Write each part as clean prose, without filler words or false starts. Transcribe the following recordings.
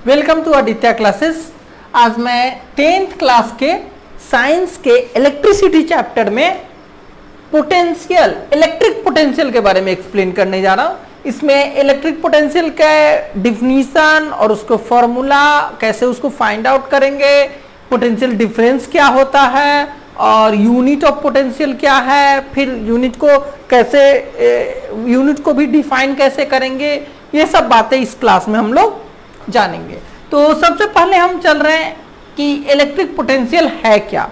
Welcome to Aditya classes. आज मैं 10th class के साइंस के इलेक्ट्रिसिटी चैप्टर में पोटेंशियल, इलेक्ट्रिक पोटेंशियल के बारे में एक्सप्लेन करने जा रहा हूं। इसमें इलेक्ट्रिक पोटेंशियल का डिफिनीशन और उसको फॉर्मूला, कैसे उसको फाइंड आउट करेंगे, पोटेंशियल डिफरेंस क्या होता है और यूनिट ऑफ पोटेंशियल क्या है, फिर यूनिट को कैसे, यूनिट को भी डिफाइन कैसे करेंगे, ये सब बातें इस क्लास में हम लोग जानेंगे। तो सबसे पहले हम चल रहे हैं कि इलेक्ट्रिक पोटेंशियल है क्या।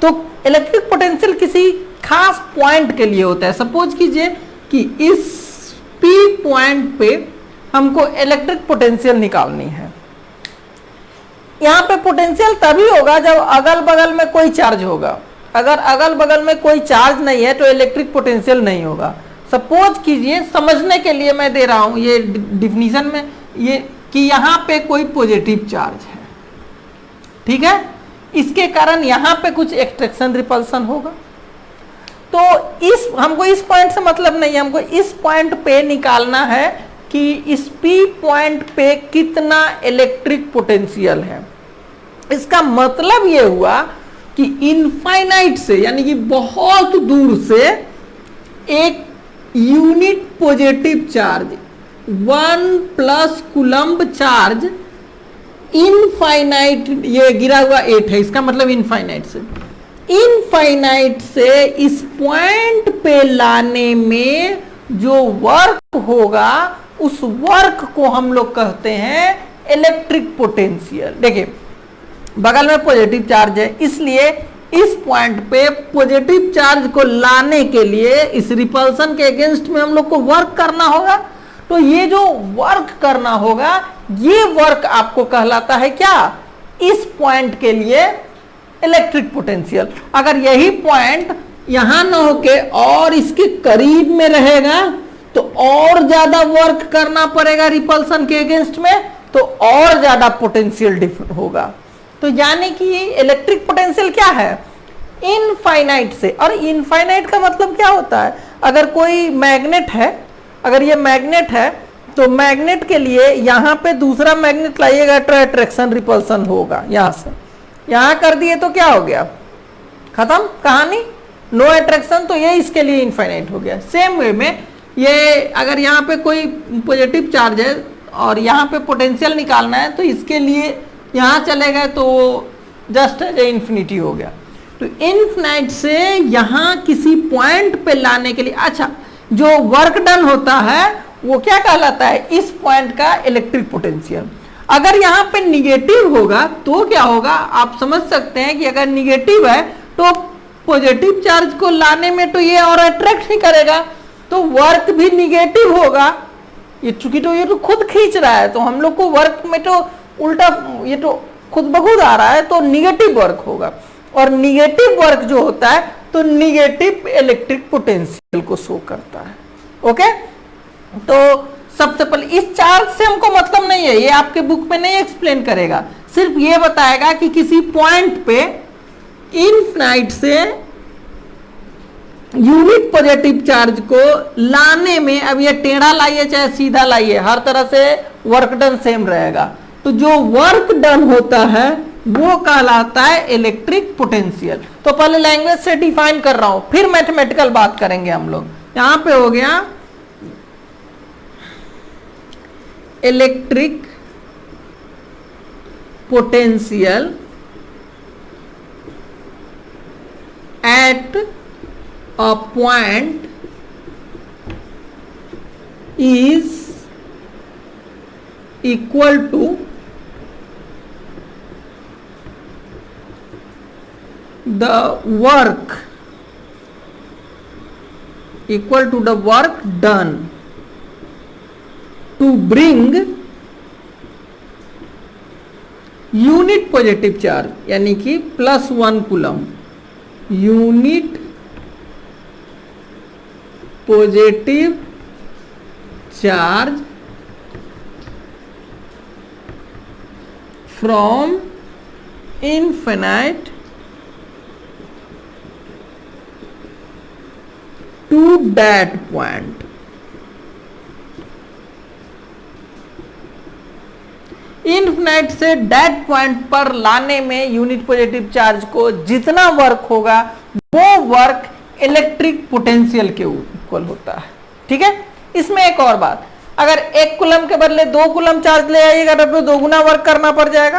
तो इलेक्ट्रिक पोटेंशियल किसी खास पॉइंट के लिए होता है। सपोज कीजिए कि इस P पॉइंट पे हमको इलेक्ट्रिक पोटेंशियल निकालनी है। यहां पे पोटेंशियल तभी होगा जब अगल बगल में कोई चार्ज होगा। अगर अगल बगल में कोई चार्ज नहीं है तो इलेक्ट्रिक पोटेंशियल नहीं होगा। सपोज कीजिए, समझने के लिए मैं दे रहा हूं ये डिफिनीशन में, ये कि यहां पे कोई पॉजिटिव चार्ज है, ठीक है। इसके कारण यहां पे कुछ एक्सट्रैक्शन रिपल्सन होगा। तो हमको इस पॉइंट से मतलब नहीं है, हमको इस पॉइंट पे निकालना है कि इस P पॉइंट पे कितना इलेक्ट्रिक पोटेंशियल है। इसका मतलब ये हुआ कि इनफाइनाइट से, यानी कि बहुत दूर से एक unit positive charge 1+ coulomb charge infinite, ये गिरा हुआ 8 है, इसका मतलब इनफाइनाइट से इस पॉइंट पे लाने में जो वर्क होगा उस वर्क को हम लोग कहते हैं इलेक्ट्रिक पोटेंशियल। देखिए बगल में पॉजिटिव चार्ज है, इसलिए इस पॉइंट पे पॉजिटिव चार्ज को लाने के लिए इस रिपल्सन के अगेंस्ट में हम लोग को वर्क करना होगा। तो ये जो वर्क करना होगा, ये वर्क आपको कहलाता है क्या, इस पॉइंट के लिए इलेक्ट्रिक पोटेंशियल। अगर यही पॉइंट यहां ना होके और इसके करीब में रहेगा तो और ज्यादा वर्क करना पड़ेगा रिपल्सन के अगेंस्ट में, तो और ज्यादा पोटेंशियल डिफरेंट होगा। तो यानी कि इलेक्ट्रिक पोटेंशियल क्या है, इनफाइनाइट से। और इनफाइनाइट का मतलब क्या होता है, अगर कोई मैग्नेट है, अगर ये मैग्नेट है तो मैग्नेट के लिए यहां पे दूसरा मैग्नेट लाइएगा तो अट्रैक्शन रिपल्सन होगा। यहां से यहां कर दिए तो क्या हो गया, खत्म कहानी, नो अट्रैक्शन। तो ये इसके लिए इनफाइनाइट हो गया। सेम वे में ये अगर यहाँ पे कोई पॉजिटिव चार्ज है और यहाँ पे पोटेंशियल निकालना है तो इसके लिए यहाँ चले गए तो जस्ट इन्फिनिटी हो गया। तो इनफिनाइट से यहाँ किसी पॉइंट पे लाने के लिए, अच्छा, जो वर्क डन होता है वो क्या कहलाता है, इस पॉइंट का इलेक्ट्रिक पोटेंशियल। अगर यहाँ पे निगेटिव होगा तो क्या होगा, आप समझ सकते हैं कि अगर निगेटिव है तो पॉजिटिव चार्ज को लाने में तो ये और अट्रैक्ट नहीं करेगा, तो वर्क भी निगेटिव होगा। ये चूंकि तो ये तो खुद खींच रहा है, तो हम लोग को वर्क में तो उल्टा, ये तो खुद ब खुद आ रहा है, तो निगेटिव वर्क होगा। और निगेटिव वर्क जो होता है तो निगेटिव इलेक्ट्रिक पोटेंशियल को शो करता है। ओके, तो सबसे पहले इस चार्ज से हमको मतलब नहीं है, ये आपके बुक में नहीं एक्सप्लेन करेगा, सिर्फ ये बताएगा कि किसी पॉइंट पे इनफिनाइट से यूनिट पॉजिटिव चार्ज को लाने में, अब ये टेढ़ा लाइए चाहे सीधा लाइए, हर तरह से वर्क डन सेम रहेगा। तो जो वर्क डन होता है वो कहलाता है इलेक्ट्रिक पोटेंशियल। तो पहले लैंग्वेज से डिफाइन कर रहा हूं, फिर मैथमेटिकल बात करेंगे हम लोग। यहां पे हो गया electric potential at a point is equal to the work, equal to the work done to bring unit positive charge, यानी कि +1 coulomb unit positive charge from infinite to that point। Infinite से डेड पॉइंट पर लाने में unit positive charge को जितना work होगा वो वर्क इलेक्ट्रिक पोटेंशियल के इक्वल होता है। ठीक है, इसमें एक और बात, अगर 1 कूलम के बदले 2 कूलम चार्ज ले आइएगा तो 2 गुना वर्क करना पड़ जाएगा।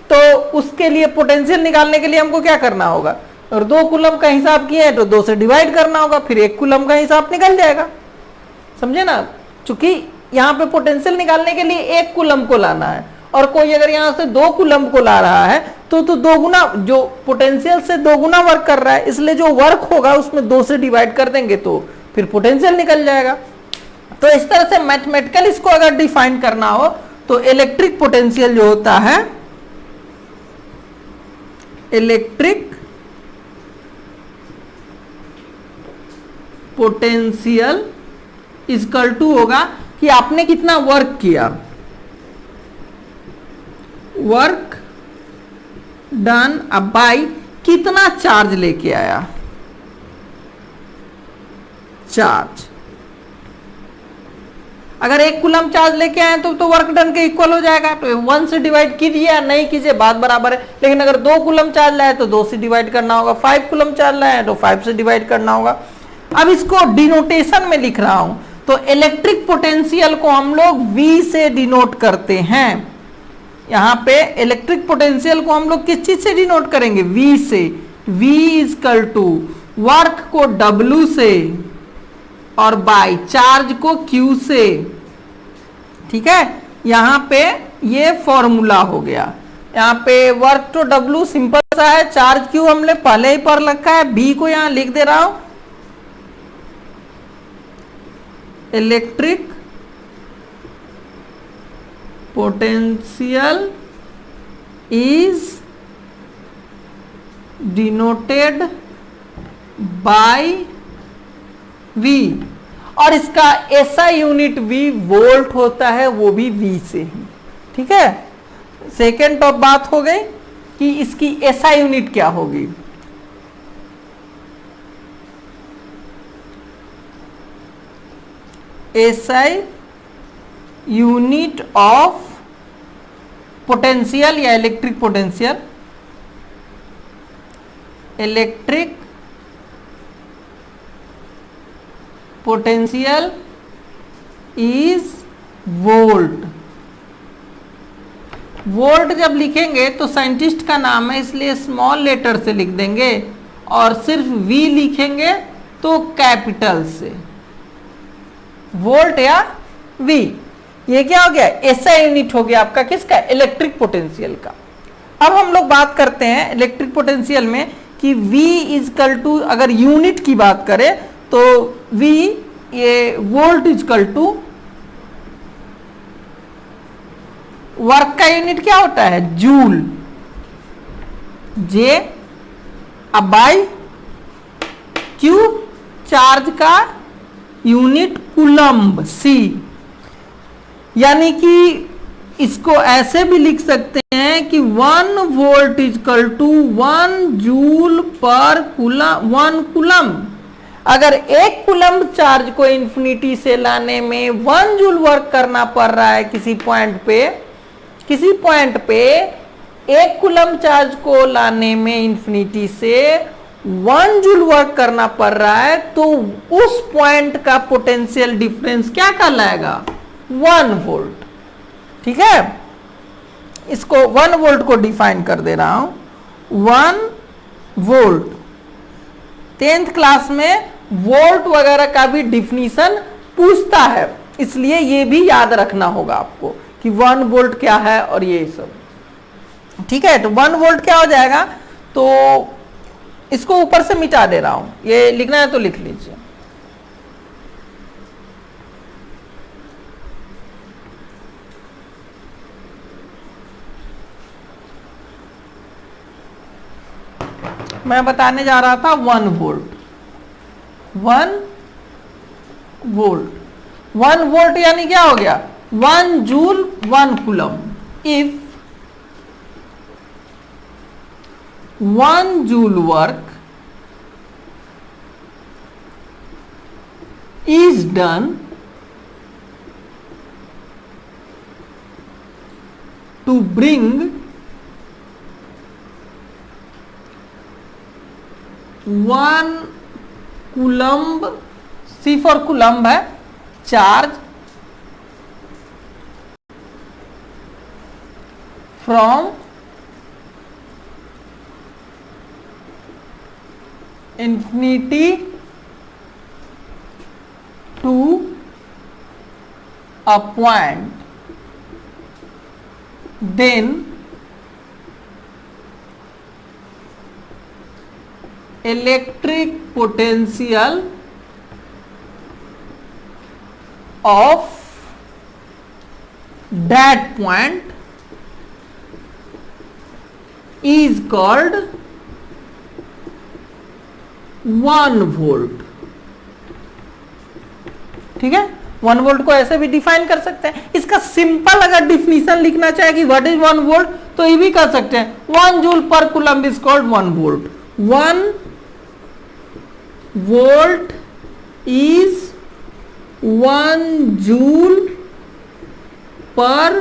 तो उसके लिए पोटेंशियल निकालने के लिए हमको क्या करना होगा, और 2 कूलम का हिसाब किया है तो 2 से डिवाइड करना होगा, फिर 1 कूलम का हिसाब निकल जाएगा। समझे ना, चूंकि यहाँ पे पोटेंशियल निकालने के लिए 1 कूलम को लाना है और कोई अगर यहाँ से 2 कूलम को ला रहा है तो 2 गुना, जो पोटेंशियल से 2 गुना वर्क कर रहा है, इसलिए जो वर्क होगा उसमें 2 से डिवाइड कर देंगे तो फिर पोटेंशियल निकल जाएगा। तो इस तरह से मैथमेटिकल इसको अगर डिफाइन करना हो तो इलेक्ट्रिक पोटेंशियल जो होता है, इलेक्ट्रिक पोटेंशियल इक्वल टू होगा कि आपने कितना वर्क किया, वर्क डन बाय कितना चार्ज लेके आया, चार्ज। अगर 1 कूलम चार्ज लेके आए तो वर्क डन के इक्वल हो जाएगा, तो 1 से डिवाइड कीजिए या नहीं कीजिए बात बराबर है। लेकिन अगर 2 कूलम चार्ज लाए तो 2 से डिवाइड करना होगा, 5 कूलम चार्ज लाए तो 5 से डिवाइड करना होगा। अब इसको डिनोटेशन में लिख रहा हूं, तो इलेक्ट्रिक पोटेंशियल को हम लोग V से डिनोट करते हैं। यहां पे इलेक्ट्रिक पोटेंशियल को हम लोग किस चीज से डिनोट करेंगे, V से। V इक्वल टू वर्क को W से और बाय चार्ज को Q से। ठीक है, यहां पे ये फॉर्मूला हो गया। यहां पे वर्क टू W सिंपल सा है, चार्ज Q हमने पहले ही पर रखा है, B को यहां लिख दे रहा हूं, electric potential is denoted by V, और इसका एसआई यूनिट V वोल्ट होता है, वो भी V से ही। ठीक है, सेकेंड टॉप बात हो गई कि इसकी एसआई यूनिट क्या होगी। एसआई यूनिट ऑफ पोटेंशियल या electric potential, electric potential is volt. Volt जब लिखेंगे तो साइंटिस्ट का नाम है इसलिए स्मॉल लेटर से लिख देंगे, और सिर्फ V लिखेंगे तो कैपिटल से, वोल्ट या V। ये क्या हो गया, एसआई यूनिट हो गया आपका किसका, इलेक्ट्रिक पोटेंशियल का। अब हम लोग बात करते हैं इलेक्ट्रिक पोटेंशियल में कि V इजकल टू, अगर यूनिट की बात करें तो V ये वोल्ट इजकल टू वर्क का यूनिट क्या होता है, joule, J by Q, charge का यूनिट कूलम्ब C। यानी कि इसको ऐसे भी लिख सकते हैं कि 1 वोल्ट इजकल टू 1 जूल पर कूलम, 1 कूलम। अगर 1 कूलम चार्ज को इंफिनिटी से लाने में 1 जूल वर्क करना पड़ रहा है किसी पॉइंट पे 1 कूलम चार्ज को लाने में इंफिनिटी से 1 जूल वर्क करना पड़ रहा है, तो उस पॉइंट का पोटेंशियल डिफरेंस क्या कहलाएगा, 1 वोल्ट। ठीक है, इसको 1 वोल्ट को डिफाइन कर दे रहा हूं, 1 वोल्ट। 10th क्लास में वोल्ट वगैरह का भी डिफिनीशन पूछता है, इसलिए ये भी याद रखना होगा आपको कि 1 वोल्ट क्या है और ये सब। ठीक है, तो 1 वोल्ट क्या हो जाएगा, तो इसको ऊपर से मिटा दे रहा हूं, ये लिखना है तो लिख लीजिए। मैं बताने जा रहा था 1 वोल्ट, 1 वोल्ट। 1 वोल्ट यानी क्या हो गया, 1 joule 1 coulomb. If 1 joule work is done to bring 1 coulomb, C for coulomb है, charge from infinity to a point, then electric potential of that point is called 1 volt. ठीक है, 1 volt को ऐसे भी डिफाइन कर सकते हैं। इसका सिंपल अगर डिफिनीशन लिखना चाहे कि व्हाट इज 1 वोल्ट, तो ये भी कर सकते हैं 1 जूल पर coulomb is called 1 volt. 1 volt is 1 joule पर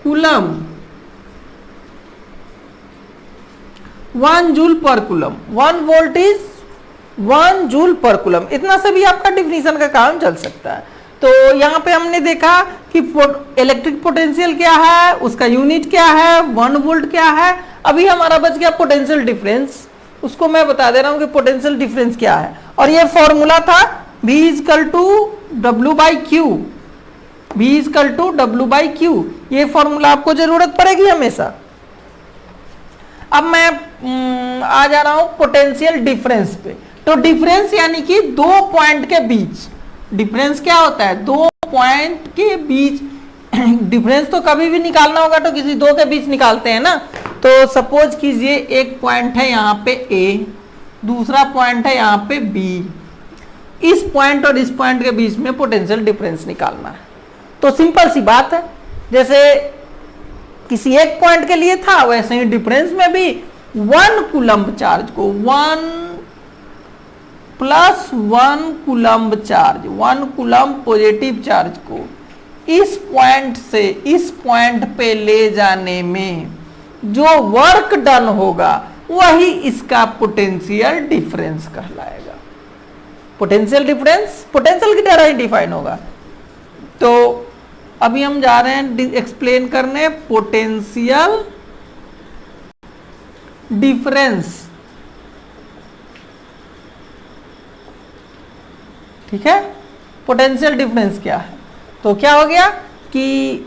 कूलम्ब, 1 जूल पर कूलम्ब, 1 वोल्ट इज 1 जूल पर कूलम्ब। इतना से भी आपका डिफिनीशन का काम चल सकता है। तो यहां पे हमने देखा कि इलेक्ट्रिक पोटेंशियल क्या है, उसका यूनिट क्या है, 1 वोल्ट क्या है। अभी हमारा बच गया पोटेंशियल डिफरेंस, उसको मैं बता दे रहा हूं कि पोटेंशियल डिफरेंस क्या है। और ये फॉर्मूला था V is equal to W by Q, V is equal to W by Q. ये फॉर्मूला आपको जरूरत पड़ेगी हमेशा। अब मैं आ जा रहा हूं पोटेंशियल डिफरेंस पे। तो डिफरेंस यानी कि 2 पॉइंट के बीच, डिफरेंस क्या होता है, 2 पॉइंट के बीच। डिफरेंस तो कभी भी निकालना होगा तो किसी 2 के बीच निकालते हैं ना। तो सपोज कीजिए एक पॉइंट है यहाँ पे A, दूसरा पॉइंट है यहाँ पे B। इस पॉइंट और इस पॉइंट के बीच में पोटेंशियल डिफरेंस निकालना है। तो सिंपल सी बात है, जैसे किसी एक पॉइंट के लिए था, वैसे ही डिफरेंस में भी 1 कूलम्ब चार्ज को 1 plus 1 coulomb charge, 1 coulomb positive charge को इस पॉइंट से इस पॉइंट पे ले जाने में जो वर्क डन होगा वही इसका पोटेंशियल डिफरेंस कहलाएगा। पोटेंशियल डिफरेंस पोटेंशियल की तरह ही डिफाइन होगा। तो अभी हम जा रहे हैं एक्सप्लेन करने पोटेंशियल डिफरेंस। ठीक है, पोटेंशियल डिफरेंस क्या है? तो क्या हो गया कि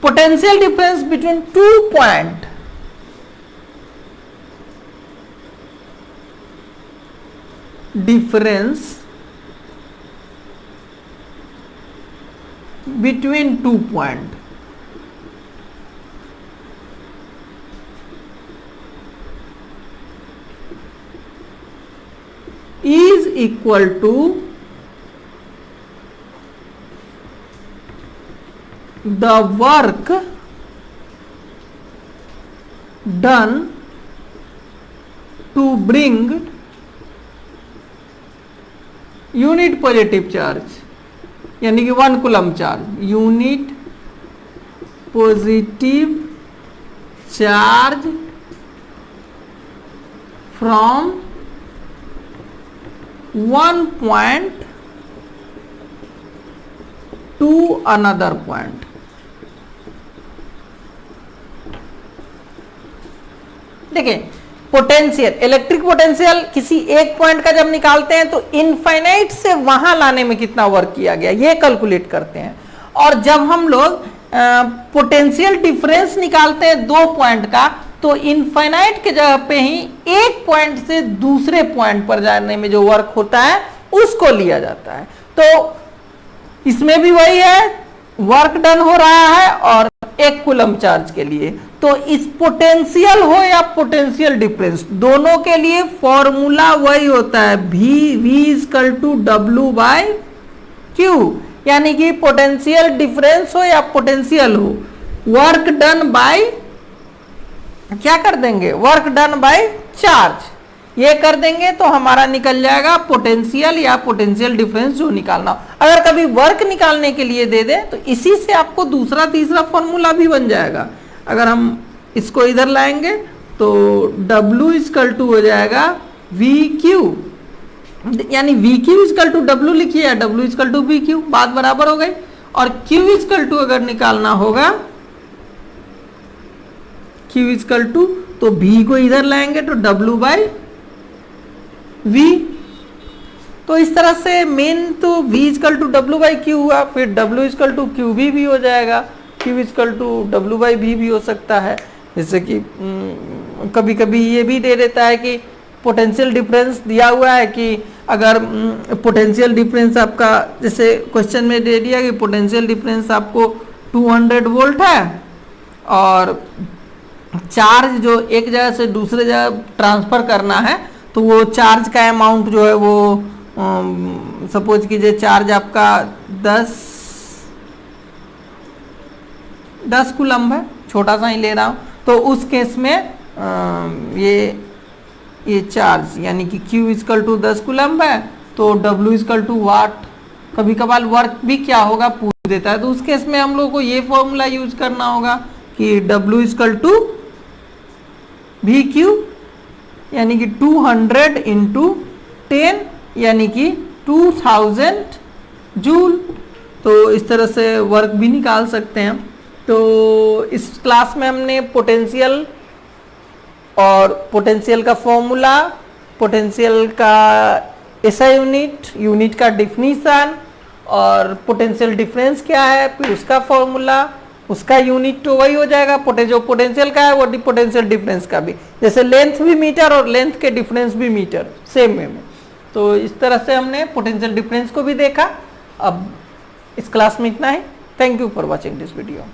potential difference between 2 point difference between 2 point is equal to the work done to bring unit positive charge, यानी कि 1 coulomb charge, unit positive charge from 1 point two another point. देखिए, पोटेंशियल, इलेक्ट्रिक पोटेंशियल किसी एक point का जब निकालते हैं तो इनफाइनाइट से वहां लाने में कितना वर्क किया गया ये कैलकुलेट करते हैं। और जब हम लोग पोटेंशियल डिफरेंस निकालते हैं 2 पॉइंट का, तो इनफाइनाइट के जगह पे ही एक पॉइंट से दूसरे पॉइंट पर जाने में जो वर्क होता है उसको लिया जाता है। तो इसमें भी वही है, वर्क डन हो रहा है और 1 कूलम्ब चार्ज के लिए। तो इस पोटेंशियल हो या पोटेंशियल डिफरेंस, दोनों के लिए फॉर्मूला वही होता है, V is equal to W by Q। यानी कि पोटेंशियल डिफरेंस हो या पोटेंशियल हो, वर्क डन बाय क्या कर देंगे, वर्क डन बाय चार्ज। ये कर देंगे तो हमारा निकल जाएगा पोटेंशियल या पोटेंशियल डिफरेंस जो निकालना हो। अगर कभी वर्क निकालने के लिए दे दे तो इसी से आपको दूसरा तीसरा फॉर्मूला भी बन जाएगा। अगर हम इसको इधर लाएंगे तो W इक्वल टू हो जाएगा VQ, यानी VQ इक्वल टू W लिखिए या W इक्वल टू VQ, बात बराबर हो गई। और Q इक्वल टू अगर निकालना होगा Q इक्वल टू, तो V को इधर लाएंगे तो W बाई V। तो इस तरह से मेन तो V equal to W by Q हुआ, फिर W इक्वल टू QV भी हो जाएगा, Q equal to W by V भी हो सकता है। जैसे कि कभी कभी ये भी दे देता है कि पोटेंशियल डिफरेंस दिया हुआ है कि अगर पोटेंशियल डिफरेंस आपका, जैसे क्वेश्चन में दे दिया कि पोटेंशियल डिफरेंस आपको 200 वोल्ट है और चार्ज जो एक जगह से दूसरे जगह ट्रांसफर करना है, तो वो चार्ज का अमाउंट जो है वो सपोज कीजिए चार्ज आपका 10 कूलम्ब है, छोटा सा ही ले रहा हूँ, तो उस केस में ये चार्ज यानी कि Q इक्वल टू 10 कूलम्ब है, तो W इक्वल टू वाट। कभी कभार वर्क भी क्या होगा पूछ देता है, तो उस केस में हम लोग को ये फॉर्मूला यूज करना होगा कि W इक्वल टू VQ यानी कि 200 इंटू 10 यानी कि 2000 जूल। तो इस तरह से वर्क भी निकाल सकते हैं। तो इस क्लास में हमने पोटेंशियल और पोटेंशियल का फॉर्मूला, पोटेंशियल का एसआई यूनिट का डिफिनीशन और पोटेंशियल डिफरेंस क्या है, फिर उसका फॉर्मूला, उसका यूनिट तो वही हो जाएगा जो पोटेंशियल का है वो पोटेंशियल डिफरेंस का भी, जैसे लेंथ भी मीटर और लेंथ के डिफरेंस भी मीटर सेम में। तो इस तरह से हमने पोटेंशियल डिफरेंस को भी देखा। अब इस क्लास में इतना ही। Thank you for watching this video.